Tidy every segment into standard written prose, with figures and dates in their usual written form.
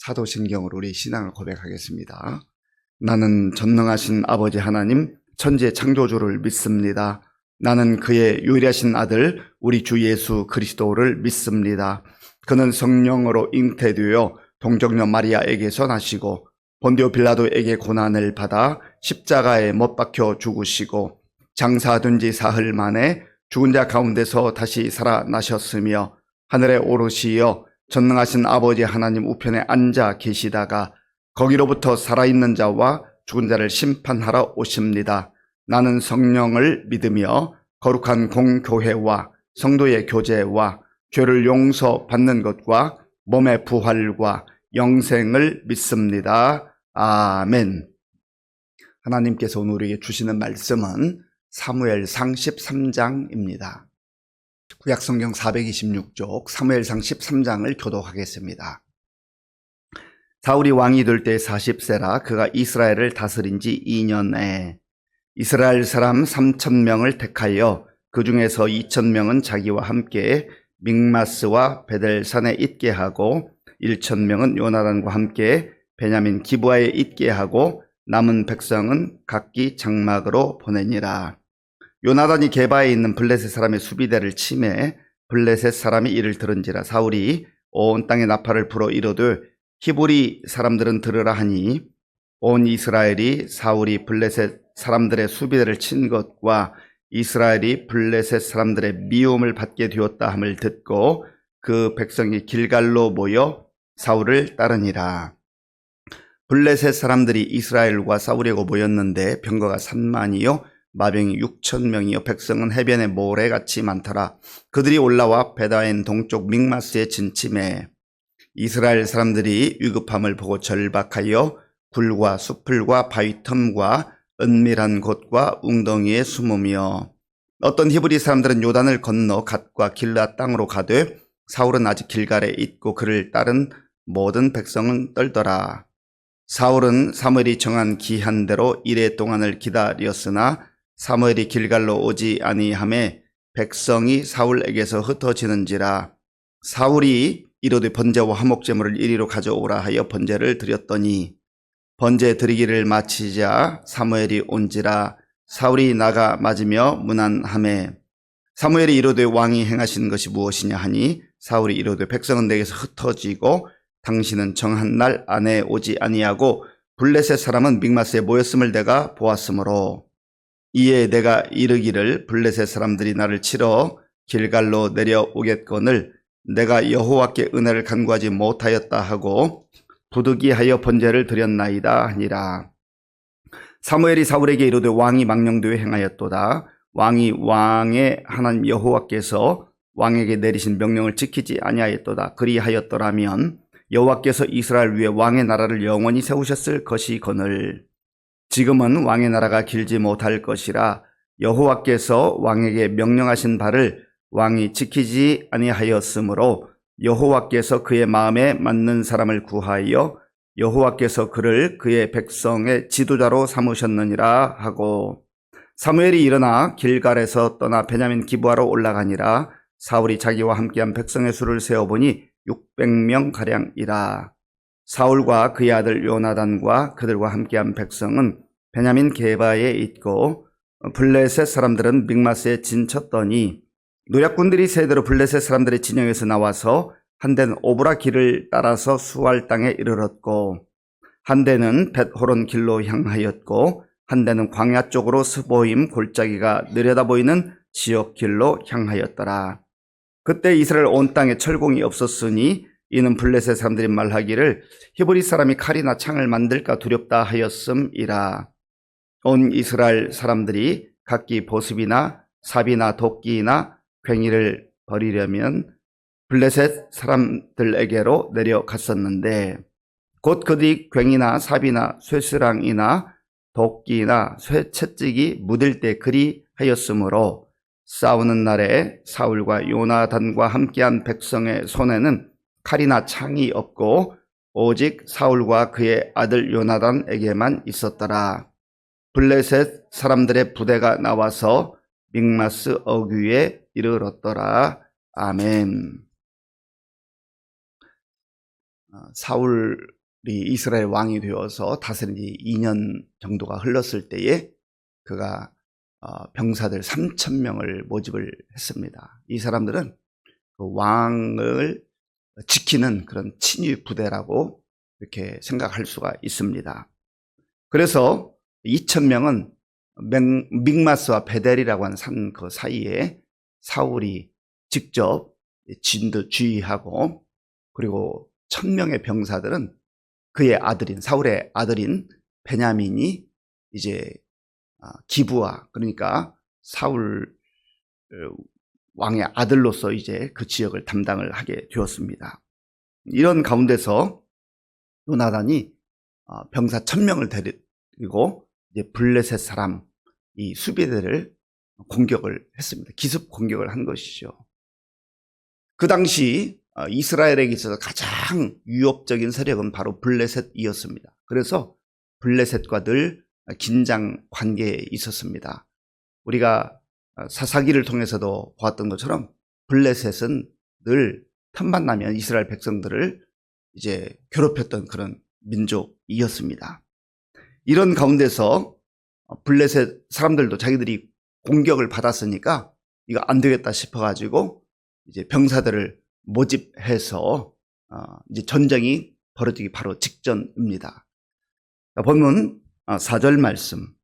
사도신경으로 우리 신앙을 고백하겠습니다. 나는 전능하신 아버지 하나님 천지의 창조주를 믿습니다. 나는 그의 유일하신 아들 우리 주 예수 그리스도를 믿습니다. 그는 성령으로 잉태되어 동정녀 마리아에게서 나시고 본디오 빌라도에게 고난을 받아 십자가에 못 박혀 죽으시고 장사된 지 사흘 만에 죽은 자 가운데서 다시 살아나셨으며 하늘에 오르시어 전능하신 아버지 하나님 우편에 앉아 계시다가 거기로부터 살아있는 자와 죽은 자를 심판하러 오십니다. 나는 성령을 믿으며 거룩한 공교회와 성도의 교제와 죄를 용서받는 것과 몸의 부활과 영생을 믿습니다. 아멘. 하나님께서 오늘 우리에게 주시는 말씀은 사무엘상 13장입니다. 구약성경 426쪽 사무엘상 13장을 교독하겠습니다. 사울이 왕이 될 때 40세라 그가 이스라엘을 다스린 지 2년에 이스라엘 사람 3,000명을 택하여 그 중에서 2,000명은 자기와 함께 믹마스와 베델산에 있게 하고 1,000명은 요나단과 함께 베냐민 기브아에 있게 하고 남은 백성은 각기 장막으로 보내니라. 요나단이 게바에 있는 블레셋 사람의 수비대를 치매 블레셋 사람이 이를 들은지라. 사울이 온 땅에 나팔을 불어 이르되 히브리 사람들은 들으라 하니 온 이스라엘이 사울이 블레셋 사람들의 수비대를 친 것과 이스라엘이 블레셋 사람들의 미움을 받게 되었다 함을 듣고 그 백성이 길갈로 모여 사울을 따르니라. 블레셋 사람들이 이스라엘과 싸우려고 모였는데 병거가 3만이요 마병이 6,000명이요 백성은 해변에 모래같이 많더라. 그들이 올라와 베다엔 동쪽 믹마스에 진침해 이스라엘 사람들이 위급함을 보고 절박하여 굴과 수풀과 바위 틈과 은밀한 곳과 웅덩이에 숨으며 어떤 히브리 사람들은 요단을 건너 갓과 길라 땅으로 가되 사울은 아직 길갈에 있고 그를 따른 모든 백성은 떨더라. 사울은 사무엘이 정한 기한대로 이레 동안을 기다렸으나 사무엘이 길갈로 오지 아니하매 백성이 사울에게서 흩어지는지라. 사울이 이르되 번제와 화목제물을 이리로 가져오라 하여 번제를 드렸더니 번제 드리기를 마치자 사무엘이 온지라. 사울이 나가 맞으며 문안하매 사무엘이 이르되 왕이 행하신 것이 무엇이냐 하니 사울이 이르되 백성은 내게서 흩어지고 당신은 정한 날 안에 오지 아니하고 블레셋 사람은 믹마스에 모였음을 내가 보았으므로 이에 내가 이르기를 블레셋 사람들이 나를 치러 길갈로 내려오겠거늘 내가 여호와께 은혜를 간구하지 못하였다 하고 부득이하여 번제를 드렸나이다 하니라. 사무엘이 사울에게 이르되 왕이 망령되어 행하였도다. 왕이 왕의 하나님 여호와께서 왕에게 내리신 명령을 지키지 아니하였도다. 그리하였더라면 여호와께서 이스라엘 위에 왕의 나라를 영원히 세우셨을 것이거늘 지금은 왕의 나라가 길지 못할 것이라. 여호와께서 왕에게 명령하신 바를 왕이 지키지 아니하였으므로 여호와께서 그의 마음에 맞는 사람을 구하여 여호와께서 그를 그의 백성의 지도자로 삼으셨느니라 하고 사무엘이 일어나 길갈에서 떠나 베냐민 기브아로 올라가니라. 사울이 자기와 함께한 백성의 수를 세어보니 600명가량이라. 사울과 그의 아들 요나단과 그들과 함께한 백성은 베냐민 게바에 있고 블레셋 사람들은 믹마스에 진쳤더니 노략군들이 세대로 블레셋 사람들의 진영에서 나와서 한 대는 오브라 길을 따라서 수알 땅에 이르렀고 한 대는 벳호론 길로 향하였고 한 대는 광야 쪽으로 스보임 골짜기가 느려다 보이는 지역 길로 향하였더라. 그때 이스라엘 온 땅에 철공이 없었으니 이는 블레셋 사람들이 말하기를 히브리 사람이 칼이나 창을 만들까 두렵다 하였음이라. 온 이스라엘 사람들이 각기 보습이나 삽이나 도끼나 괭이를 버리려면 블레셋 사람들에게로 내려갔었는데 곧 그들이 괭이나 삽이나 쇠스랑이나 도끼나 쇠채찍이 묻을 때 그리하였으므로 싸우는 날에 사울과 요나단과 함께한 백성의 손에는 칼이나 창이 없고 오직 사울과 그의 아들 요나단에게만 있었더라. 블레셋 사람들의 부대가 나와서 믹마스 어귀에 이르렀더라. 아멘. 사울이 이스라엘 왕이 되어서 다스린 지 2년 정도가 흘렀을 때에 그가 병사들 3,000명을 모집을 했습니다. 이 사람들은 그 왕을 지키는 그런 친위 부대라고 이렇게 생각할 수가 있습니다. 그래서 2,000명은 믹마스와 베델이라고 하는 산 그 사이에 사울이 직접 주의하고, 그리고 1,000명의 병사들은 그의 아들인, 사울의 아들인 베냐민이 이제 기브아, 그러니까 사울 왕의 아들로서 이제 그 지역을 담당을 하게 되었습니다. 이런 가운데서 요나단이 병사 1,000명을 데리고 이제 블레셋 사람 이 수비대를 공격을 했습니다. 기습 공격을 한 것이죠. 그 당시 이스라엘에게 있어서 가장 위협적인 세력은 바로 블레셋이었습니다. 그래서 블레셋과 늘 긴장 관계에 있었습니다. 우리가 사사기를 통해서도 보았던 것처럼 블레셋은 늘 틈만 나면 이스라엘 백성들을 이제 괴롭혔던 그런 민족이었습니다. 이런 가운데서 블레셋 사람들도 자기들이 공격을 받았으니까 이거 안 되겠다 싶어가지고 이제 병사들을 모집해서 이제 전쟁이 벌어지기 바로 직전입니다. 본문 4절 말씀,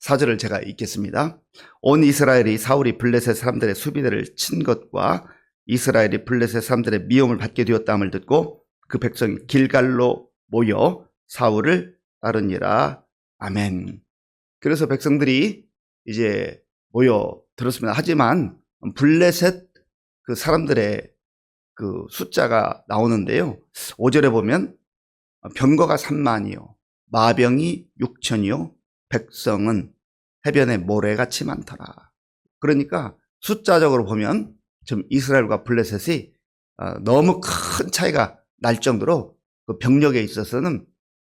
4절을 제가 읽겠습니다. 온 이스라엘이 사울이 블레셋 사람들의 수비대를 친 것과 이스라엘이 블레셋 사람들의 미움을 받게 되었다함을 듣고 그 백성이 길갈로 모여 사울을 따르니라. 아멘. 그래서 백성들이 이제 모여 들었습니다. 하지만 블레셋 그 사람들의 그 숫자가 나오는데요. 5절에 보면 병거가 3만이요, 마병이 6천이요, 백성은 해변에 모래같이 많더라. 그러니까 숫자적으로 보면 지금 이스라엘과 블레셋이 너무 큰 차이가 날 정도로 그 병력에 있어서는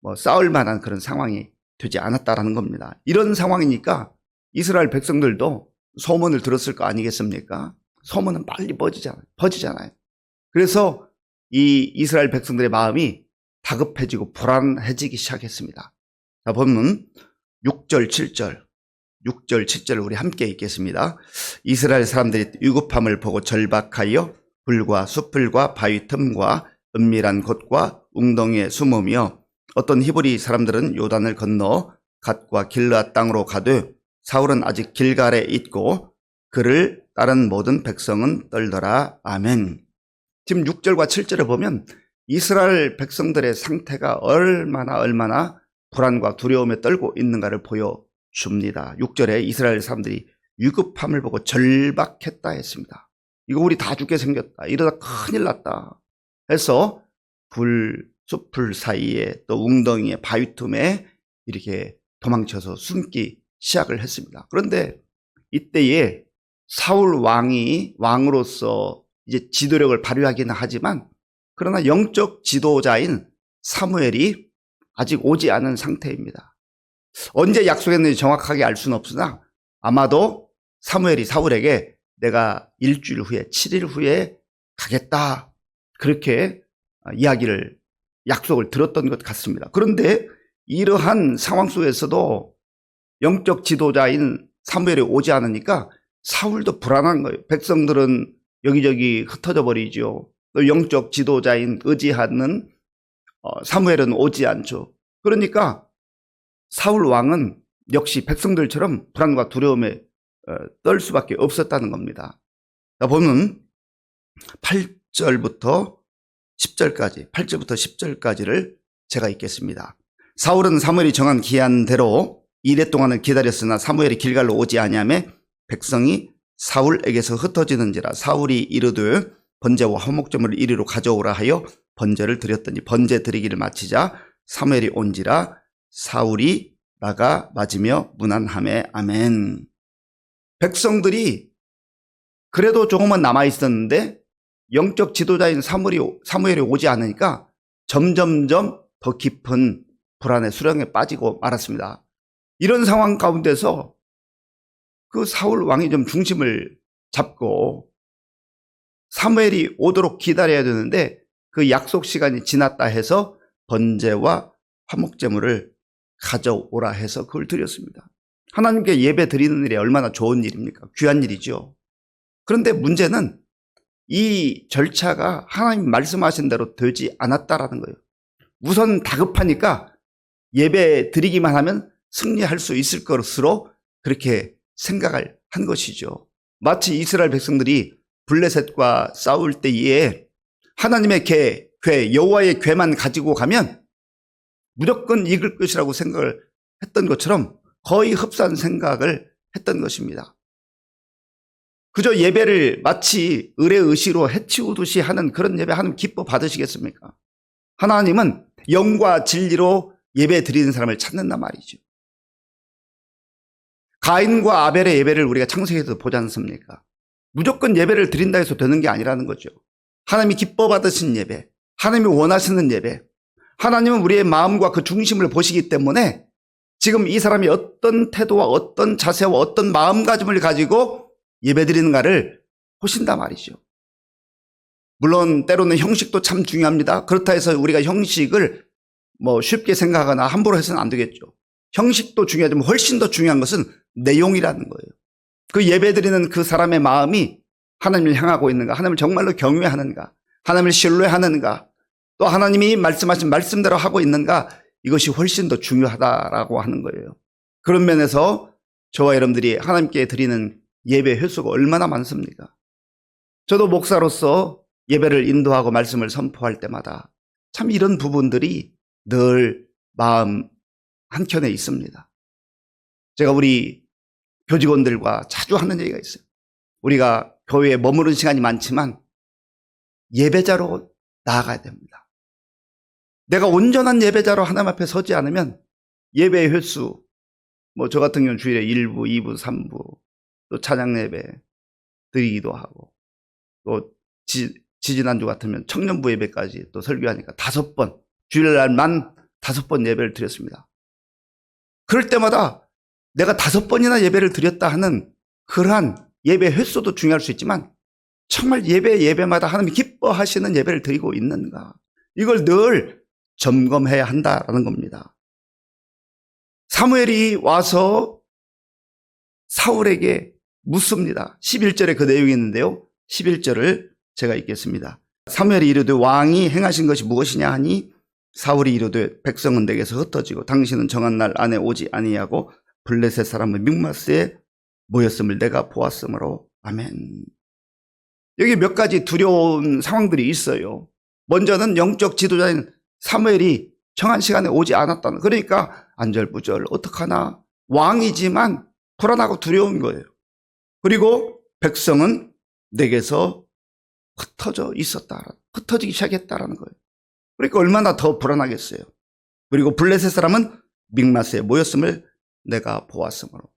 뭐 싸울 만한 그런 상황이 되지 않았다라는 겁니다. 이런 상황이니까 이스라엘 백성들도 소문을 들었을 거 아니겠습니까? 소문은 빨리 퍼지잖아요. 그래서 이 이스라엘 백성들의 마음이 다급해지고 불안해지기 시작했습니다. 자, 본문 6절, 7절을 우리 함께 읽겠습니다. 이스라엘 사람들이 위급함을 보고 절박하여 불과 숲풀과 바위 틈과 은밀한 곳과 웅덩이에 숨으며 어떤 히브리 사람들은 요단을 건너 갓과 길르앗 땅으로 가되 사울은 아직 길갈에 있고 그를 따른 모든 백성은 떨더라. 아멘. 지금 6절과 7절에 보면 이스라엘 백성들의 상태가 얼마나 불안과 두려움에 떨고 있는가를 보여줍니다. 6절에 이스라엘 사람들이 위급함을 보고 절박했다 했습니다. 이거 우리 다 죽게 생겼다, 이러다 큰일 났다 해서 숲풀 사이에 또 웅덩이에 바위 틈에 이렇게 도망쳐서 숨기 시작을 했습니다. 그런데 이때에 사울 왕으로서 이제 지도력을 발휘하기는 하지만 그러나 영적 지도자인 사무엘이 아직 오지 않은 상태입니다. 언제 약속했는지 정확하게 알 수는 없으나 아마도 사무엘이 사울에게 내가 일주일 후에 7일 후에 가겠다, 그렇게 약속을 들었던 것 같습니다. 그런데 이러한 상황 속에서도 영적 지도자인 사무엘이 오지 않으니까 사울도 불안한 거예요. 백성들은 여기저기 흩어져 버리죠. 또 영적 지도자인 의지하는 사무엘은 오지 않죠. 그러니까 사울 왕은 역시 백성들처럼 불안과 두려움에 떨 수밖에 없었다는 겁니다. 자, 보면 8절부터 10절까지를 제가 읽겠습니다. 사울은 사무엘이 정한 기한대로 이래 동안을 기다렸으나 사무엘이 길갈로 오지 아니하매 백성이 사울에게서 흩어지는지라. 사울이 이르되 번제와 화목제물을 이리로 가져오라 하여 번제를 드렸더니 번제 드리기를 마치자 사무엘이 온지라. 사울이 나가 맞으며 문안하매. 아멘. 백성들이 그래도 조금은 남아있었는데 영적 지도자인 사무엘이 오지 않으니까 점점점 더 깊은 불안의 수렁에 빠지고 말았습니다. 이런 상황 가운데서 그 사울 왕이 좀 중심을 잡고 사무엘이 오도록 기다려야 되는데 그 약속 시간이 지났다 해서 번제와 화목제물을 가져오라 해서 그걸 드렸습니다. 하나님께 예배 드리는 일이 얼마나 좋은 일입니까? 귀한 일이죠. 그런데 문제는 이 절차가 하나님 말씀하신 대로 되지 않았다라는 거예요. 우선 다급하니까 예배 드리기만 하면 승리할 수 있을 것으로 그렇게 생각을 한 것이죠. 마치 이스라엘 백성들이 블레셋과 싸울 때에 하나님의 궤, 여호와의 궤만 가지고 가면 무조건 이길 것이라고 생각을 했던 것처럼 거의 흡사한 생각을 했던 것입니다. 그저 예배를 마치 의뢰의시로 해치우듯이 하는 그런 예배 하나님 기뻐 받으시겠습니까? 하나님은 영과 진리로 예배 드리는 사람을 찾는단 말이죠. 가인과 아벨의 예배를 우리가 창세기에서 보지 않습니까? 무조건 예배를 드린다 해서 되는 게 아니라는 거죠. 하나님이 기뻐 받으신 예배, 하나님이 원하시는 예배, 하나님은 우리의 마음과 그 중심을 보시기 때문에 지금 이 사람이 어떤 태도와 어떤 자세와 어떤 마음가짐을 가지고 예배 드리는가를 보신단 말이죠. 물론 때로는 형식도 참 중요합니다. 그렇다 해서 우리가 형식을 쉽게 생각하거나 함부로 해서는 안 되겠죠. 형식도 중요하지만 훨씬 더 중요한 것은 내용이라는 거예요. 그 예배 드리는 그 사람의 마음이 하나님을 향하고 있는가, 하나님을 정말로 경외하는가, 하나님을 신뢰하는가, 또 하나님이 말씀하신 말씀대로 하고 있는가, 이것이 훨씬 더 중요하다라고 하는 거예요. 그런 면에서 저와 여러분들이 하나님께 드리는 예배 횟수가 얼마나 많습니까? 저도 목사로서 예배를 인도하고 말씀을 선포할 때마다 참 이런 부분들이 늘 마음 한켠에 있습니다. 제가 우리 교직원들과 자주 하는 얘기가 있어요. 우리가 교회에 머무른 시간이 많지만 예배자로 나아가야 됩니다. 내가 온전한 예배자로 하나님 앞에 서지 않으면 예배의 횟수, 저 같은 경우는 주일에 1부, 2부, 3부, 또 찬양 예배 드리기도 하고, 또 지지난주 같으면 청년부 예배까지 또 설교하니까 5번, 주일날만 5번 예배를 드렸습니다. 그럴 때마다 내가 5번이나 예배를 드렸다 하는 그러한 예배 횟수도 중요할 수 있지만 정말 예배마다 하나님이 기뻐하시는 예배를 드리고 있는가, 이걸 늘 점검해야 한다라는 겁니다. 사무엘이 와서 사울에게 묻습니다. 11절에 그 내용이 있는데요, 11절을 제가 읽겠습니다. 사무엘이 이르되 왕이 행하신 것이 무엇이냐 하니 사울이 이르되 백성은 내게서 흩어지고 당신은 정한 날 안에 오지 아니하고 블레셋 사람은 mikmas에 모였음을 내가 보았으므로. 아멘. 여기 몇 가지 두려운 상황들이 있어요. 먼저는 영적 지도자인 사무엘이 정한 시간에 오지 않았다는, 그러니까 안절부절 어떡하나, 왕이지만 불안하고 두려운 거예요. 그리고 백성은 내게서 흩어지기 시작했다라는 거예요. 그러니까 얼마나 더 불안하겠어요. 그리고 블레셋 사람은 mikmas에 모였음을 내가 보았으므로.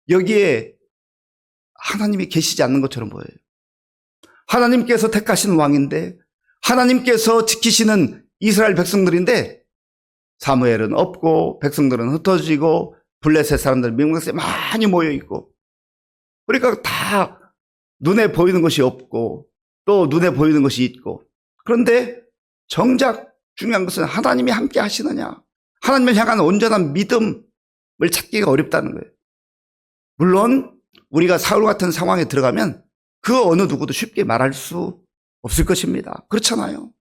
여기에 하나님이 계시지 않는 것처럼 보여요. 하나님께서 택하신 왕인데, 하나님께서 지키시는 이스라엘 백성들인데 사무엘은 없고 백성들은 흩어지고 블레셋 사람들은 mikmas에 많이 모여 있고, 그러니까 다 눈에 보이는 것이 없고 또 눈에 보이는 것이 있고, 그런데 정작 중요한 것은 하나님이 함께 하시느냐, 하나님을 향한 온전한 믿음을 찾기가 어렵다는 거예요. 물론 우리가 사울 같은 상황에 들어가면 그 어느 누구도 쉽게 말할 수 없을 것입니다. 그렇잖아요.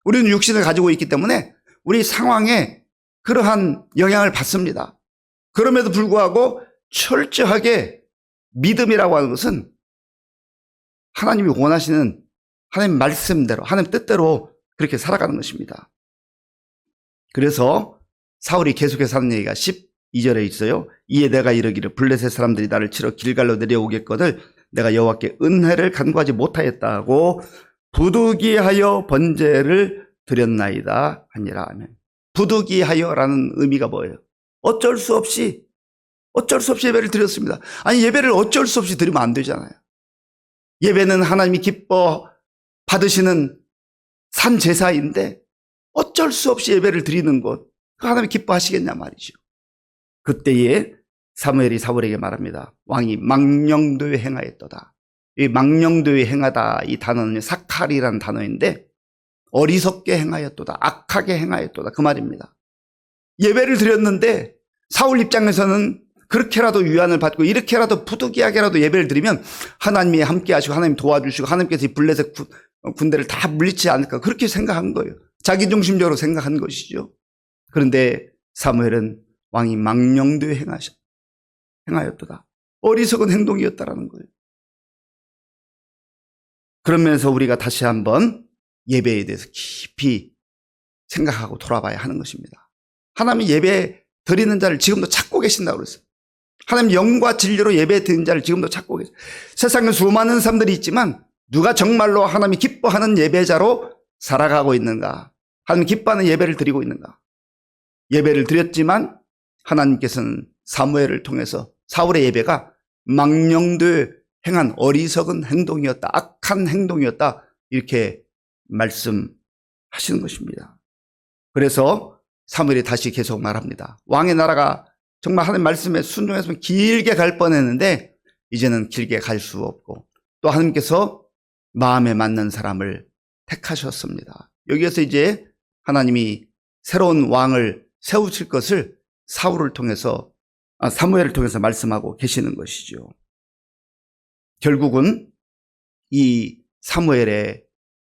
우리는 육신을 가지고 있기 때문에 우리 상황에 그러한 영향을 받습니다. 그럼에도 불구하고 철저하게 믿음이라고 하는 것은 하나님이 원하시는 하나님 말씀대로, 하나님 뜻대로 그렇게 살아가는 것입니다. 그래서 사울이 계속해서 하는 얘기가 12절에 있어요. 이에 내가 이르기를 블레셋 사람들이 나를 치러 길갈로 내려오겠거늘 내가 여호와께 은혜를 간구하지 못하였다고 부득이하여 번제를 드렸나이다 하니라. 하면 부득이하여라는 의미가 뭐예요? 어쩔 수 없이 예배를 드렸습니다. 아니, 예배를 어쩔 수 없이 드리면 안 되잖아요. 예배는 하나님이 기뻐 받으시는 산 제사인데 어쩔 수 없이 예배를 드리는 것, 하나님이 기뻐하시겠냐 말이죠. 그때에 사무엘이 사울에게 말합니다. 왕이 망령되이 행하였도다. 이 망령되이 행하다, 이 단어는 사칼이라는 단어인데 어리석게 행하였도다. 악하게 행하였도다. 그 말입니다. 예배를 드렸는데 사울 입장에서는 그렇게라도 위안을 받고 이렇게라도 부득이하게라도 예배를 드리면 하나님이 함께 하시고 하나님 도와주시고 하나님께서 이 블레셋 군대를 다 물리치지 않을까 그렇게 생각한 거예요. 자기중심적으로 생각한 것이죠. 그런데 사무엘은 왕이 망령되이 행하였도다. 어리석은 행동이었다라는 거예요. 그런 면에서 우리가 다시 한번 예배에 대해서 깊이 생각하고 돌아봐야 하는 것입니다. 하나님이 예배 드리는 자를 지금도 찾고 계신다고 그랬어요. 하나님 영과 진리로 예배 드리는 자를 지금도 찾고 계세요. 세상에 수많은 사람들이 있지만 누가 정말로 하나님이 기뻐하는 예배자로 살아가고 있는가? 하나님 기뻐하는 예배를 드리고 있는가? 예배를 드렸지만 하나님께서는 사무엘을 통해서 사울의 예배가 망령되이 행한 어리석은 행동이었다. 악한 행동이었다. 이렇게 말씀하시는 것입니다. 그래서 사무엘이 다시 계속 말합니다. 왕의 나라가 정말 하나님 말씀에 순종했으면 길게 갈 뻔했는데 이제는 길게 갈 수 없고 또 하나님께서 마음에 맞는 사람을 택하셨습니다. 여기에서 이제 하나님이 새로운 왕을 세우실 것을 사무엘을 통해서 말씀하고 계시는 것이죠. 결국은 이 사무엘의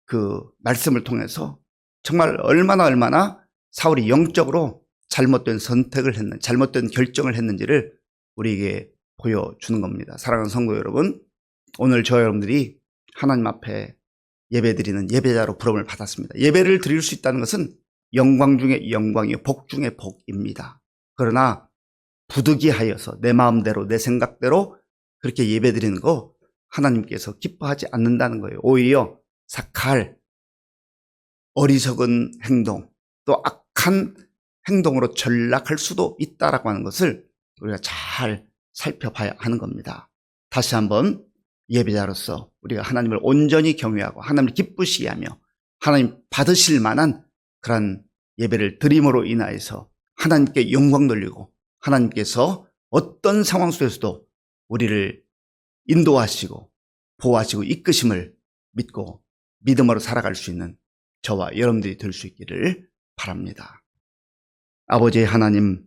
그 말씀을 통해서 정말 얼마나 사울이 영적으로 잘못된 선택을 했는지, 잘못된 결정을 했는지를 우리에게 보여주는 겁니다. 사랑하는 성도 여러분, 오늘 저 여러분들이 하나님 앞에 예배드리는 예배자로 부름을 받았습니다. 예배를 드릴 수 있다는 것은 영광 중에 영광이요, 복 중에 복입니다. 그러나 부득이하여서 내 마음대로 내 생각대로 그렇게 예배드리는 거 하나님께서 기뻐하지 않는다는 거예요. 오히려 삭할 어리석은 행동 또 악한 행동으로 전락할 수도 있다라고 하는 것을 우리가 잘 살펴봐야 하는 겁니다. 다시 한번 예배자로서 우리가 하나님을 온전히 경외하고 하나님을 기쁘시게 하며 하나님 받으실 만한 그런 예배를 드림으로 인하여서 하나님께 영광 돌리고 하나님께서 어떤 상황 속에서도 우리를 인도하시고 보호하시고 이끄심을 믿고 믿음으로 살아갈 수 있는 저와 여러분들이 될 수 있기를 바랍니다. 아버지 하나님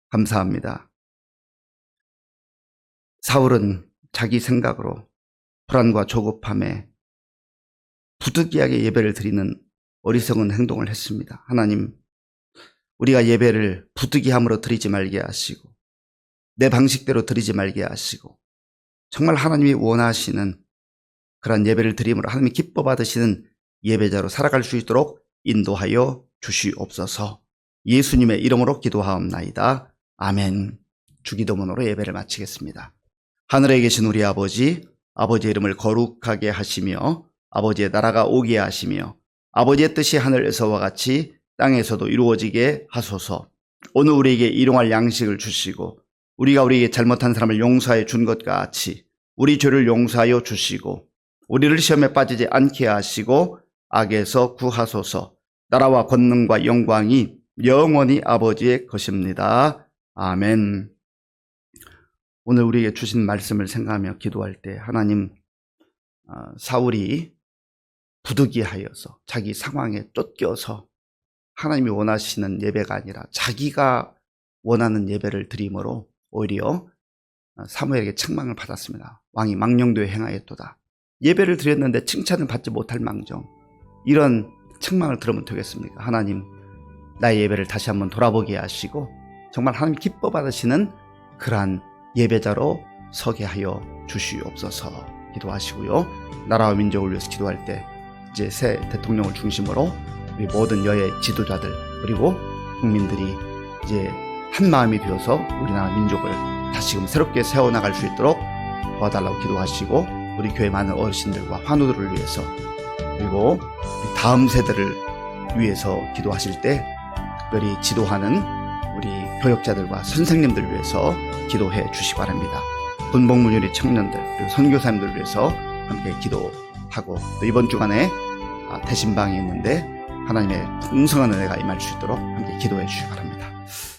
감사합니다. 사울은 자기 생각으로 불안과 조급함에 부득이하게 예배를 드리는 어리석은 행동을 했습니다. 하나님, 우리가 예배를 부득이함으로 드리지 말게 하시고 내 방식대로 드리지 말게 하시고 정말 하나님이 원하시는 그런 예배를 드림으로 하나님이 기뻐 받으시는 예배자로 살아갈 수 있도록 인도하여 주시옵소서. 예수님의 이름으로 기도하옵나이다. 아멘. 주기도문으로 예배를 마치겠습니다. 하늘에 계신 우리 아버지, 아버지의 이름을 거룩하게 하시며 아버지의 나라가 오게 하시며 아버지의 뜻이 하늘에서와 같이 땅에서도 이루어지게 하소서. 오늘 우리에게 일용할 양식을 주시고 우리가 우리에게 잘못한 사람을 용서해 준 것 같이 우리 죄를 용서하여 주시고 우리를 시험에 빠지지 않게 하시고 악에서 구하소서. 나라와 권능과 영광이 영원히 아버지의 것입니다. 아멘. 오늘 우리에게 주신 말씀을 생각하며 기도할 때 하나님, 사울이 부득이하여서 자기 상황에 쫓겨서 하나님이 원하시는 예배가 아니라 자기가 원하는 예배를 드림으로 오히려 사무엘에게 책망을 받았습니다. 왕이 망령되이 행하였도다. 예배를 드렸는데 칭찬을 받지 못할 망정, 이런 책망을 들으면 되겠습니까? 하나님, 나의 예배를 다시 한번 돌아보게 하시고 정말 하나님 기뻐 받으시는 그러한 예배자로 서게 하여 주시옵소서. 기도하시고요. 나라와 민족을 위해서 기도할 때 이제 새 대통령을 중심으로 우리 모든 여야 지도자들 그리고 국민들이 이제 한 마음이 되어서 우리나라 민족을 다시금 새롭게 세워나갈 수 있도록 도와달라고 기도하시고 우리 교회 많은 어르신들과 환우들을 위해서 그리고 우리 다음 세대를 위해서 기도하실 때 특별히 지도하는 우리 교역자들과 선생님들 위해서 기도해 주시기 바랍니다. 군복무요리 청년들 그리고 선교사님들 위해서 함께 기도하고 또 이번 주간에 대신방이 있는데 하나님의 풍성한 은혜가 임할 수 있도록 함께 기도해 주시기 바랍니다.